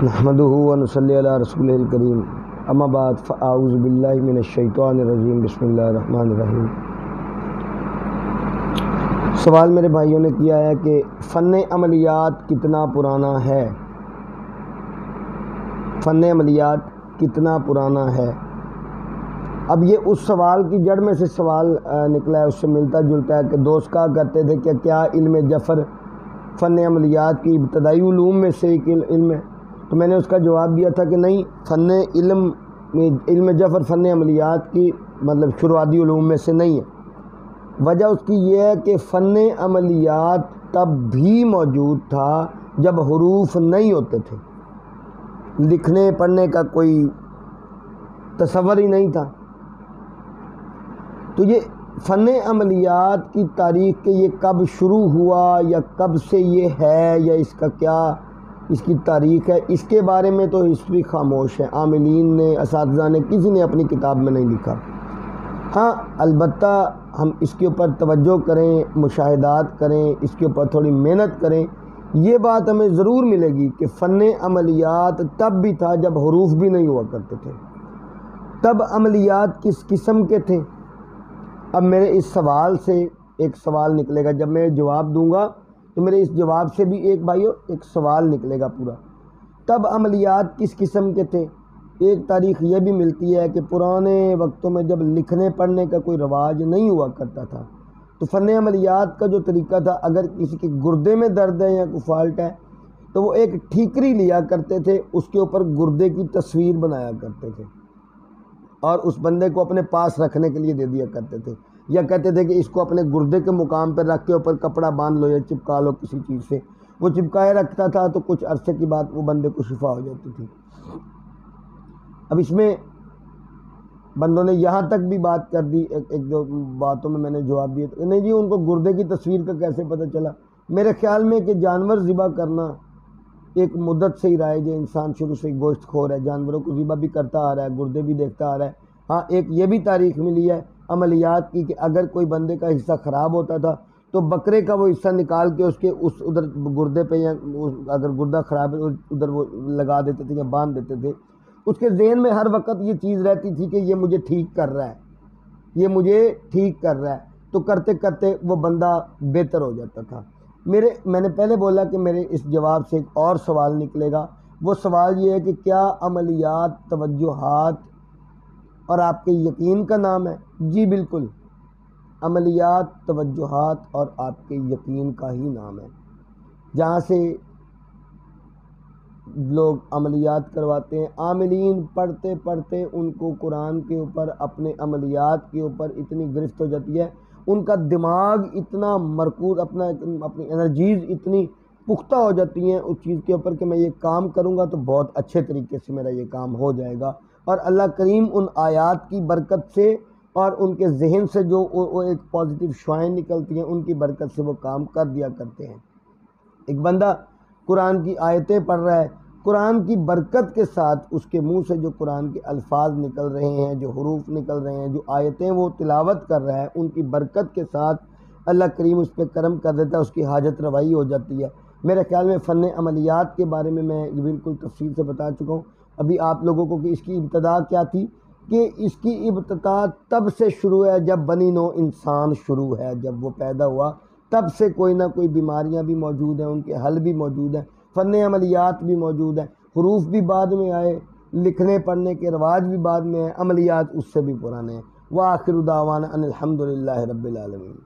نحمدہ ونصلی علی رسول الکریم اما بعد فاعوذ باللہ من الشیطان الرجیم بسم اللہ الرحمن الرحیم۔ سوال میرے بھائیوں نے کیا ہے کہ فن عملیات کتنا پرانا ہے؟ فن عملیات کتنا پرانا ہے؟ اب یہ اس سوال کی جڑ میں سے سوال نکلا ہے، اس سے ملتا جلتا ہے کہ دوست کہا کرتے تھے کہ کیا علم جفر فن عملیات کی ابتدائی علوم میں سے ایک علم ہے؟ تو میں نے اس کا جواب دیا تھا کہ نہیں، علم جفر فن عملیات کی مطلب شروعاتی علوم میں سے نہیں ہے۔ وجہ اس کی یہ ہے کہ فن عملیات تب بھی موجود تھا جب حروف نہیں ہوتے تھے، لکھنے پڑھنے کا کوئی تصور ہی نہیں تھا۔ تو یہ فن عملیات کی تاریخ کہ یہ کب شروع ہوا یا کب سے یہ ہے یا اس کا کیا اس کی تاریخ ہے، اس کے بارے میں تو ہسٹری خاموش ہے، عاملین نے، اساتذہ نے، کسی نے اپنی کتاب میں نہیں لکھا۔ ہاں البتہ ہم اس کے اوپر توجہ کریں، مشاہدات کریں، اس کے اوپر تھوڑی محنت کریں، یہ بات ہمیں ضرور ملے گی کہ فن عملیات تب بھی تھا جب حروف بھی نہیں ہوا کرتے تھے۔ تب عملیات کس قسم کے تھے؟ اب میرے اس سوال سے ایک سوال نکلے گا، جب میں جواب دوں گا تو میرے اس جواب سے بھی ایک سوال نکلے گا پورا۔ تب عملیات کس قسم کے تھے؟ ایک تاریخ یہ بھی ملتی ہے کہ پرانے وقتوں میں جب لکھنے پڑھنے کا کوئی رواج نہیں ہوا کرتا تھا تو فن عملیات کا جو طریقہ تھا، اگر کسی کے گردے میں درد ہے یا کوئی فالٹ ہے تو وہ ایک ٹھیکری لیا کرتے تھے، اس کے اوپر گردے کی تصویر بنایا کرتے تھے اور اس بندے کو اپنے پاس رکھنے کے لیے دے دیا کرتے تھے، یا کہتے تھے کہ اس کو اپنے گردے کے مقام پر رکھ کے اوپر کپڑا باندھ لو یا چپکا لو کسی چیز سے۔ وہ چپکائے رکھتا تھا تو کچھ عرصے کی بعد وہ بندے کو شفا ہو جاتی تھی۔ اب اس میں بندوں نے یہاں تک بھی بات کر دی، ایک دو باتوں میں نے جواب دیا نہیں جی ان کو گردے کی تصویر کا کیسے پتہ چلا؟ میرے خیال میں کہ جانور ذبح کرنا ایک مدت سے ہی رائج ہے، انسان شروع سے گوشت خور ہے، جانوروں کو ذبح بھی کرتا آ رہا ہے، گردے بھی دیکھتا آ رہا ہے۔ ہاں ایک یہ بھی تاریخ ملی ہے عملیات کی کہ اگر کوئی بندے کا حصہ خراب ہوتا تھا تو بکرے کا وہ حصہ نکال کے اس کے ادھر گردے پہ، یا اگر گردہ خراب ہے ادھر وہ لگا دیتے تھے یا باندھ دیتے تھے۔ اس کے ذہن میں ہر وقت یہ چیز رہتی تھی کہ یہ مجھے ٹھیک کر رہا ہے، یہ مجھے ٹھیک کر رہا ہے، تو کرتے کرتے وہ بندہ بہتر ہو جاتا تھا۔ میں نے پہلے بولا کہ میرے اس جواب سے ایک اور سوال نکلے گا، وہ سوال یہ ہے کہ کیا عملیات توجہات اور آپ کے یقین کا نام ہے؟ جی بالکل، عملیات توجہات اور آپ کے یقین کا ہی نام ہے۔ جہاں سے لوگ عملیات کرواتے ہیں، عاملین پڑھتے پڑھتے ان کو قرآن کے اوپر، اپنے عملیات کے اوپر اتنی گرفت ہو جاتی ہے، ان کا دماغ اتنا مرکوز، اپنی انرجیز اتنی پختہ ہو جاتی ہیں اس چیز کے اوپر کہ میں یہ کام کروں گا تو بہت اچھے طریقے سے میرا یہ کام ہو جائے گا، اور اللہ کریم ان آیات کی برکت سے اور ان کے ذہن سے جو ایک پازیٹیو شعائیں نکلتی ہیں ان کی برکت سے وہ کام کر دیا کرتے ہیں۔ ایک بندہ قرآن کی آیتیں پڑھ رہا ہے، قرآن کی برکت کے ساتھ اس کے منہ سے جو قرآن کے الفاظ نکل رہے ہیں، جو حروف نکل رہے ہیں، جو آیتیں وہ تلاوت کر رہا ہے، ان کی برکت کے ساتھ اللہ کریم اس پہ کرم کر دیتا ہے، اس کی حاجت روائی ہو جاتی ہے۔ میرے خیال میں فن عملیات کے بارے میں یہ بالکل تفصیل سے بتا چکا ہوں۔ ابھی آپ لوگوں کو کہ اس کی ابتدا کیا تھی، کہ اس کی ابتدا تب سے شروع ہے جب بنی نوع انسان شروع ہے، جب وہ پیدا ہوا تب سے کوئی نہ کوئی بیماریاں بھی موجود ہیں، ان کے حل بھی موجود ہیں، فن عملیات بھی موجود ہیں، حروف بھی بعد میں آئے، لکھنے پڑھنے کے رواج بھی بعد میں آئے، عملیات اس سے بھی پرانے ہیں۔ وآخر دعوانا ان الحمد للہ رب العالمین۔